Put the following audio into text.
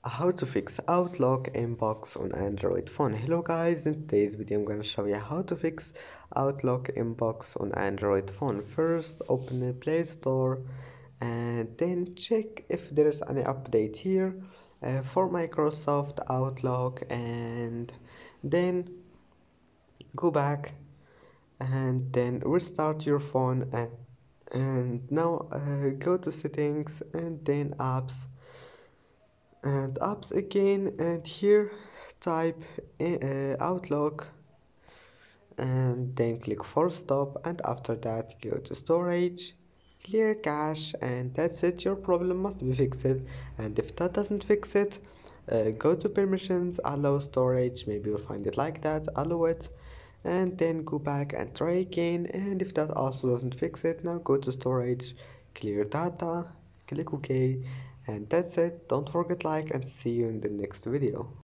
How to fix Outlook inbox on Android phone. Hello guys, in today's video I'm gonna show you how to fix Outlook inbox on Android phone. First open the Play Store and then check if there is any update here for Microsoft Outlook, and then go back and then restart your phone, and now go to settings and then apps again, and here type Outlook and then click force stop, and after that go to storage, clear cache, and that's it. Your problem must be fixed, and if that doesn't fix it, go to permissions, allow storage, maybe you'll find it like that, allow it, and then go back and try again. And if that also doesn't fix it, now go to storage, clear data, click OK, and that's it. Don't forget like, and see you in the next video.